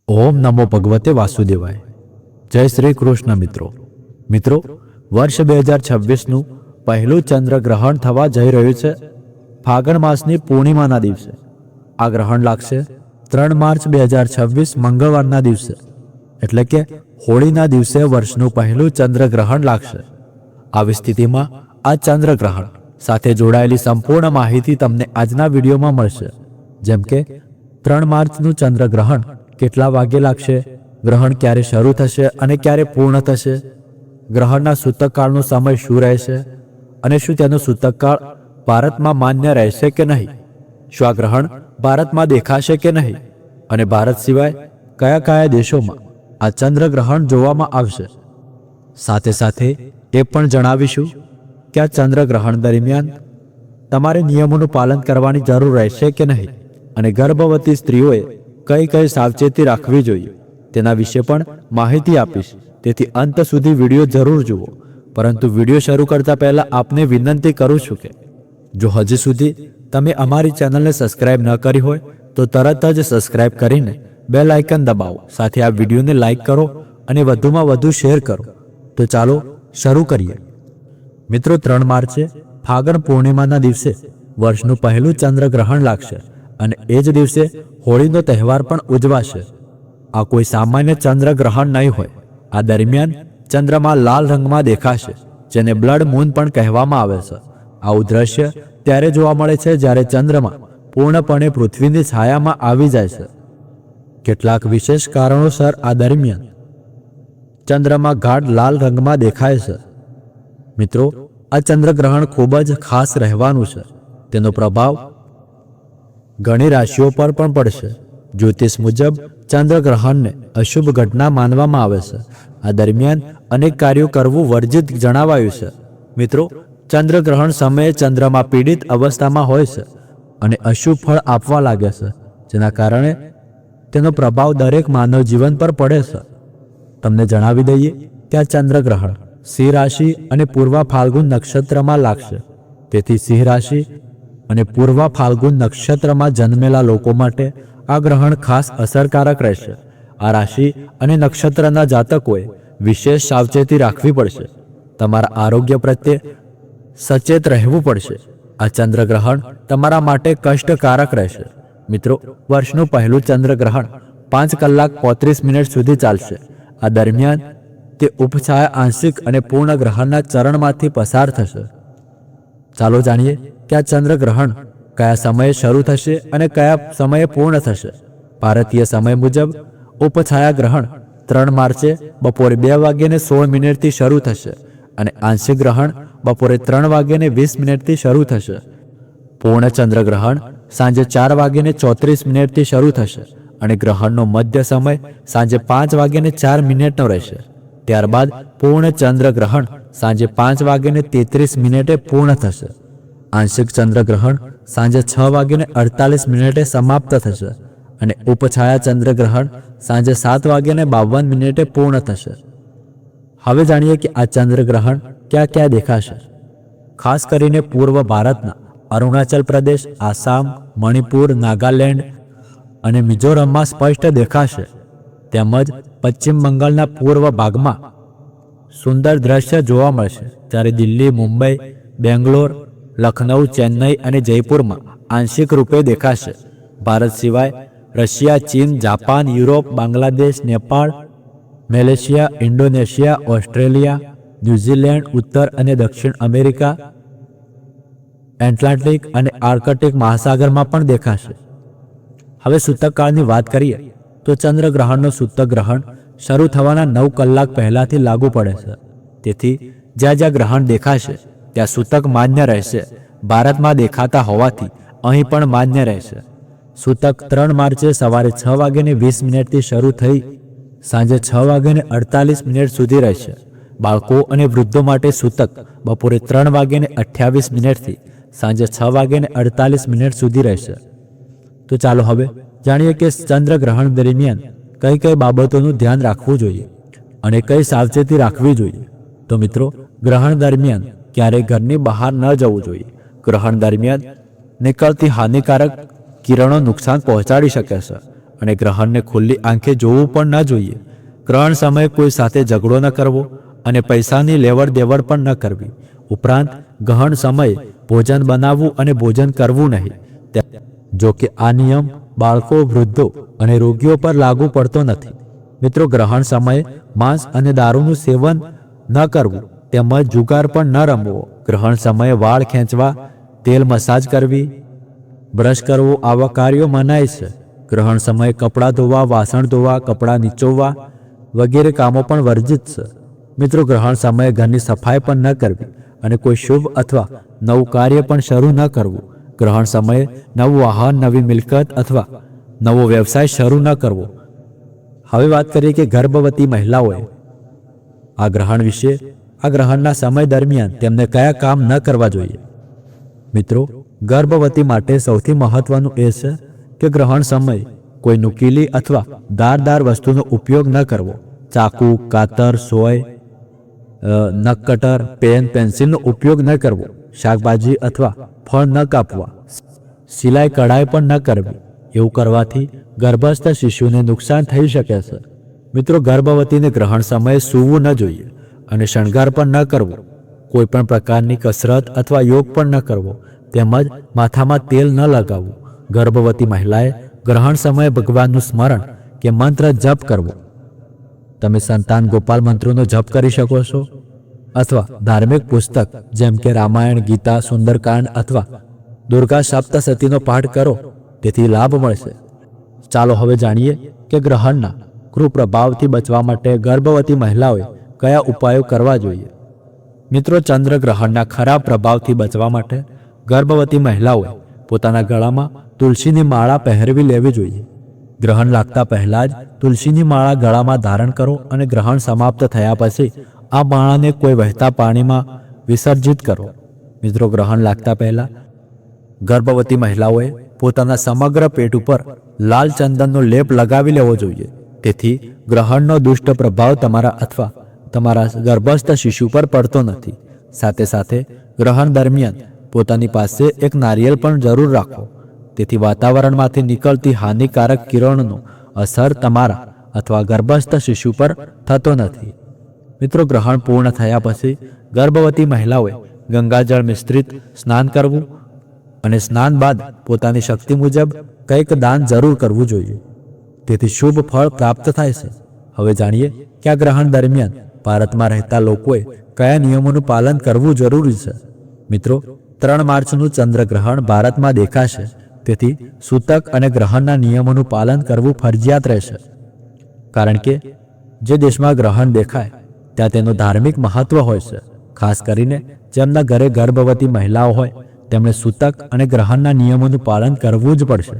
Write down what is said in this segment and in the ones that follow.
ઓમ નમો ભગવતે વાસુદેવાય। જય શ્રી કૃષ્ણ મિત્રો વર્ષ 2026નું પહેલું ચંદ્રગ્રહણ થવા જઈ રહ્યું છે। ફાગણ માસની પૂર્ણિમાના દિવસે આ ગ્રહણ લાગશે 3 માર્ચ 2026 મંગળવારના દિવસે, એટલે કે હોળીના દિવસે વર્ષનું પહેલું ચંદ્રગ્રહણ લાગશે। આવી સ્થિતિમાં આ ચંદ્રગ્રહણ સાથે જોડાયેલી સંપૂર્ણ માહિતી તમને આજના વિડીયોમાં મળશે, જેમ કે 3 માર્ચનું ચંદ્રગ્રહણ કેટલા વાગે લાગશે, ગ્રહણ ક્યારે શરૂ થશે અને ક્યારે પૂર્ણ થશે, ગ્રહણના સૂતકકાળનો સમય શું રહેશે અને શું તેનો સૂતકકાળ ભારતમાં માન્ય રહેશે કે નહીં, શું આ ગ્રહણ ભારતમાં દેખાશે કે નહીં અને ભારત સિવાય કયા કયા દેશોમાં આ ચંદ્રગ્રહણ જોવામાં આવશે। સાથે સાથે એ પણ જણાવીશું કે આ ચંદ્રગ્રહણ દરમિયાન તમારે નિયમોનું પાલન કરવાની જરૂર રહેશે કે નહીં અને ગર્ભવતી સ્ત્રીઓએ કઈ કઈ સાવચેતી રાખવી જોઈએ તેના વિશે પણ માહિતી આપીશ, તેથી અંત સુધી વિડીયો જરૂર જુઓ। પરંતુ વિડીયો શરૂ કરતા પહેલા આપને વિનંતી કરું છું કે જો હજી સુધી તમે અમારી ચેનલને સબસ્ક્રાઇબ ન કરી હોય તો તરત જ સબસ્ક્રાઇબ કરીને બેલ આઇકન દબાવો, સાથે આ વિડીયોને લાઇક કરો અને વધુમાં વધુ શેર કરો। તો ચાલો શરૂ કરીએ। મિત્રો, 3 માર્ચે ફાગણ પૂર્ણિમાના દિવસે વર્ષનું પહેલું ચંદ્રગ્રહણ લાગશે અને એ જ દિવસે હોળીનો તહેવાર પણ ઉજવાશે। આ કોઈ સામાન્ય ચંદ્રગ્રહણ નહીં હોય। આ દરમિયાન ચંદ્રમા લાલ રંગમાં દેખાશે, જેને બ્લડ મૂન પણ કહેવામાં આવે છે। આવું દ્રશ્ય ત્યારે જોવા મળે છે જ્યારે ચંદ્રમા પૂર્ણપણે પૃથ્વીની છાયામાં આવી જાય છે। કેટલાક વિશેષ કારણોસર આ દરમિયાન ચંદ્રમા ગાઢ લાલ રંગમાં દેખાય છે। મિત્રો, આ ચંદ્રગ્રહણ ખૂબ જ ખાસ રહેવાનું છે। તેનો પ્રભાવ ઘણી રાશિઓ પર પણ પડશે। જ્યોતિષ મુજબ ચંદ્રગ્રહણને અશુભ ઘટના માનવામાં આવે છે। આ દરમિયાન અનેક કાર્યો કરવું વર્જિત જણાવાયું છે। મિત્રો, ચંદ્રગ્રહણ સમયે ચંદ્રમા પીડિત અવસ્થામાં હોય છે અને અશુભ ફળ આપવા લાગે છે, જેના કારણે તેનો પ્રભાવ દરેક માનવ જીવન પર પડે છે। તમને જણાવી દઈએ કે આ ચંદ્રગ્રહણ સિંહ રાશિ અને પૂર્વા ફાલ્ગુન નક્ષત્રમાં લાગશે, તેથી સિંહ રાશિ અને પૂર્વા ફાલ્ગુન નક્ષત્રમાં જન્મેલા લોકો માટે આ ગ્રહણ ખાસ અસરકારક રહેશે। આ રાશિ અને નક્ષત્રના જાતકોએ વિશેષ સાવચેતી રાખવી પડશે। તમારા આરોગ્ય પ્રત્યે સચેત રહેવું પડશે। આ ચંદ્રગ્રહણ તમારા માટે કષ્ટકારક રહેશે। મિત્રો, વર્ષનું પહેલું ચંદ્રગ્રહણ 5 કલાક 35 મિનિટ સુધી ચાલશે। આ દરમિયાન તે ઉપછાયા, આંશિક અને પૂર્ણ ગ્રહણના ચરણમાંથી પસાર થશે। ચાલો જાણીએ કે આ ચંદ્રગ્રહણ કયા સમયે શરૂ થશે અને કયા સમયે પૂર્ણ થશે। ભારતીય સમય મુજબ ઉપછાયા ગ્રહણ 3 માર્ચે બપોરે 2:16 થી શરૂ થશે અને આંશિક ગ્રહણ બપોરે 3:20 થી શરૂ થશે। પૂર્ણ ચંદ્રગ્રહણ સાંજે 4:34 થી શરૂ થશે અને ગ્રહણનો મધ્ય સમય સાંજે 5:04 રહેશે। ત્યારબાદ પૂર્ણ ચંદ્રગ્રહણ સાંજે 5:33 પૂર્ણ થશે। આંશિક ચંદ્રગ્રહણ સાંજે 6:48 સમાપ્ત થશે અને ઉપછાયા ચંદ્રગ્રહણ સાંજે 7:52 પૂર્ણ થશે। હવે જાણીએ કે આ ચંદ્રગ્રહણ ક્યાં ક્યાં દેખાશે। ખાસ કરીને પૂર્વ ભારતના અરુણાચલ પ્રદેશ, આસામ, મણિપુર, નાગાલેન્ડ અને મિઝોરમમાં સ્પષ્ટ દેખાશે, તેમજ પશ્ચિમ બંગાળના પૂર્વ ભાગમાં સુંદર દ્રશ્ય જોવા મળશે, જ્યારે દિલ્હી, મુંબઈ, બેંગ્લોર, લખનઉ, ચેન્નઈ અને જયપુરમાં આંશિક રૂપે દેખાશે। ભારત સિવાય રશિયા, ચીન, Japan, Europe, Bangladesh, Nepal, Malaysia, Indonesia, Australia, New Zealand, ઉત્તર અને દક્ષિણ અમેરિકા, એટલાન્ટિક અને આર્કટિક મહાસાગરમાં પણ દેખાશે। હવે સૂતકકાળની વાત કરીએ તો ચંદ્રગ્રહણનો સૂતકગ્રહણ શરૂ થવાના 9 કલાક પહેલાથી લાગુ પડે છે, તેથી જ્યાં જ્યાં ગ્રહણ દેખાશે ત્યાં સૂતક માન્ય રહેશે। ભારતમાં દેખાતા હોવાથી અહીં પણ માન્ય રહેશે। સૂતક 3 માર્ચે સવારે 6:20 થી શરૂ થઈ સાંજે 6:48 સુધી રહેશે। બાળકો અને વૃદ્ધો માટે સૂતક બપોરે 3:28 થી સાંજે 6:48 સુધી રહેશે। તો ચાલો હવે જાણીએ કે ચંદ્રગ્રહણ દરમિયાન કઈ કઈ બાબતોનું ધ્યાન રાખવું જોઈએ અને કઈ સાવચેતી રાખવી જોઈએ। તો મિત્રો, ગ્રહણ દરમિયાન ક્યારેય ઘરની બહાર ન જવું જોઈએ। ગ્રહણ દરમિયાન નીકળતી હાનિકારક કિરણો નુકસાન પહોંચાડી શકે છે અને ગ્રહણને ખુલ્લી આંખે જોવું પણ ન જોઈએ. ગ્રહણ સમયે કોઈ સાથે ઝઘડો ન કરવો અને પૈસાની લેવડ દેવડ પણ ન કરવી. ઉપરાંત ગ્રહણ સમયે ભોજન બનાવવું અને ભોજન કરવું નહીં. જો કે આ નિયમ બાળકો, વૃદ્ધો અને રોગીઓ પર લાગુ પડતો નથી. મિત્રો, ગ્રહણ સમયે માંસ અને દારૂનું સેવન ન કરવું તેમજ જુગાર પણ ન રમવો. ગ્રહણ સમયે વાળ ખેંચવા, તેલ મસાજ કરવી, બ્રશ કરવો આવા કાર્યો મનાય છે. ગ્રહણ સમયે કપડાં ધોવા, વાસણ ધોવા, કપડાં નીચોવવા વગેરે કામો પણ વર્જિત છે. મિત્રો, ગ્રહણ સમયે ઘરની સફાઈ પણ ન કરવી અને કોઈ શુભ અથવા નવું કાર્ય પણ શરૂ ન કરવું. ગ્રહણ સમયે નવું વાહન, નવી મિલકત અથવા નવો વ્યવસાય શરૂ ન કરવો. હવે વાત કરીએ કે ગર્ભવતી મહિલાઓએ આ ગ્રહણ વિશે. આ ગ્રહણના સમય દરમિયાન તેમને કયા કામ ન કરવા જોઈએ? મિત્રો, ગર્ભવતી માટે સૌથી મહત્વનું એ છે કે ગ્રહણ સમયે કોઈ નુકીલી અથવા ધારદાર વસ્તુનો ઉપયોગ ન કરવો. ચાકુ, કાતર, સોય, નખ કટર, પેન, પેન્સિલનો ઉપયોગ ન કરવો. શાકભાજી અથવા ફળ ન કાપવા. સિલાઈ કઢાઈ પણ ન કરવી. એવું કરવાથી ગર્ભસ્થ શિશુને નુકસાન થઈ શકે છે. મિત્રો, ગર્ભવતીને ગ્રહણ સમયે સૂવું ન જોઈએ અને શણગાર પણ ન કરવો. કોઈ પણ પ્રકારની કસરત અથવા યોગ પણ ન કરવો. તેમજ માથામાં તેલ ન લગાવવું. ગર્ભવતી મહિલાએ ગ્રહણ સમયે ભગવાનનું સ્મરણ કે મંત્ર જપ કરવો. તમે સંતાન ગોપાલ મંત્રોનો જપ કરી શકો છો અથવા ધાર્મિક પુસ્તક જેમ કે રામાયણ, ગીતા, સુંદરકાંડ અથવા દુર્ગા સપ્તશતીનો પાઠ કરો. તેથી લાભ મળશે. ચાલો હવે જાણીએ કે ગ્રહણના કુપ્રભાવથી બચવા માટે ગર્ભવતી મહિલાઓએ કયા ઉપાયો કરવા જોઈએ. મિત્રો, ચંદ્રગ્રહણના ખરાબ પ્રભાવથી બચવા માટે ગર્ભવતી મહિલાઓએ પોતાના ગળામાં તુલસીની માળા પહેરવી લેવી જોઈએ. ગ્રહણ લાગતા પહેલા જ તુલસીની માળા ગળામાં ધારણ કરો અને ગ્રહણ સમાપ્ત થયા પછી આ માળાને કોઈ વહેતા પાણીમાં વિસર્જિત કરો. મિત્રો, ગ્રહણ લાગતા પહેલા ગર્ભવતી મહિલાઓએ પોતાના સમગ્ર પેટ ઉપર લાલ ચંદનનો લેપ લગાવી લેવો જોઈએ. તેથી ગ્રહણનો દુષ્ટ પ્રભાવ તમારા અથવા તમારા ગર્ભસ્થ શિશુ પર પડતો નથી. સાથે સાથે ગ્રહણ દરમિયાન પોતાની પાસે એક નારિયેળ પણ જરૂર રાખો. તેથી વાતાવરણમાંથી નીકળતી હાનિકારક કિરણોનો અસર તમારા અથવા ગર્ભસ્થ શિશુ પર થતો નથી. મિત્રો, ગ્રહણ પૂર્ણ થયા પછી ગર્ભવતી મહિલાઓએ ગંગાજળ મિશ્રિત સ્નાન કરવું અને સ્નાન બાદ પોતાની શક્તિ મુજબ કંઈક દાન જરૂર કરવું જોઈએ. તેથી શુભ ફળ પ્રાપ્ત થાય છે. હવે જાણીએ કે આ ગ્રહણ દરમિયાન ભારતમાં રહેતા લોકોએ કયા નિયમોનું પાલન કરવું જરૂરી છે. મિત્રો, 3 માર્ચનું ચંદ્રગ્રહણ ભારતમાં દેખાશે. તેથી સૂતક અને ગ્રહણના નિયમોનું પાલન કરવું ફરજિયાત રહેશે. કારણ કે જે દેશમાં ગ્રહણ દેખાય ત્યાં તેનું ધાર્મિક મહત્વ હોય છે. ખાસ કરીને જેમના ઘરે ગર્ભવતી મહિલાઓ હોય તેમણે સૂતક અને ગ્રહણના નિયમોનું પાલન કરવું જ પડશે.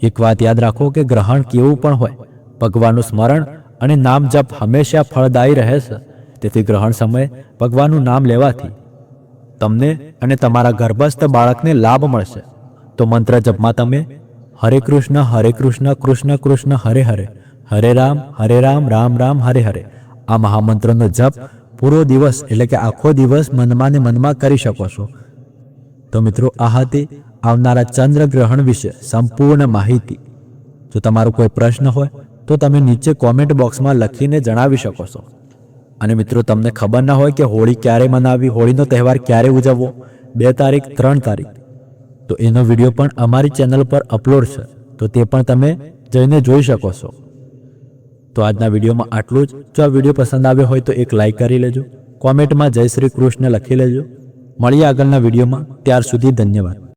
એક વાત યાદ રાખો કે ગ્રહણ કેવું પણ હોય, ભગવાનનું સ્મરણ અને નામ જપ હંમેશા ફળદાયી રહે છે. તેથી ગ્રહણ સમયે ભગવાનનું નામ લેવાથી તમને અને તમારા ગર્ભસ્થ બાળકને લાભ મળશે. તો મંત્ર જપમાં તમે હરે કૃષ્ણ, કૃષ્ણ કૃષ્ણ હરે હરે, હરે રામ, રામ રામ હરે હરે આ મહામંત્રનો જપ પૂરો દિવસ એટલે કે આખો દિવસ મનમાં ને મનમાં કરી શકો છો. તો મિત્રો, આ હતી આવનારા ચંદ્રગ્રહણ વિશે સંપૂર્ણ માહિતી. જો તમારો કોઈ પ્રશ્ન હોય તો તમે નીચે કોમેન્ટ બોક્સમાં લખીને જણાવી શકો છો. અને મિત્રો, તમને ખબર ના હોય કે હોળી ક્યારે મનાવવી, હોળીનો તહેવાર ક્યારે ઉજવવો, 2 તારીખ, 3 તારીખ, તો એનો વિડીયો પણ અમારી ચેનલ પર અપલોડ છે. તો તે પણ તમે જઈને જોઈ શકો છો. તો આજના વિડીયોમાં આટલું જ. જો આ વિડીયો પસંદ આવ્યો હોય તો એક લાઈક કરી લેજો. કોમેન્ટમાં જય શ્રી કૃષ્ણ લખી લેજો. મળીએ આગળના વિડીયોમાં. ત્યાર સુધી ધન્યવાદ.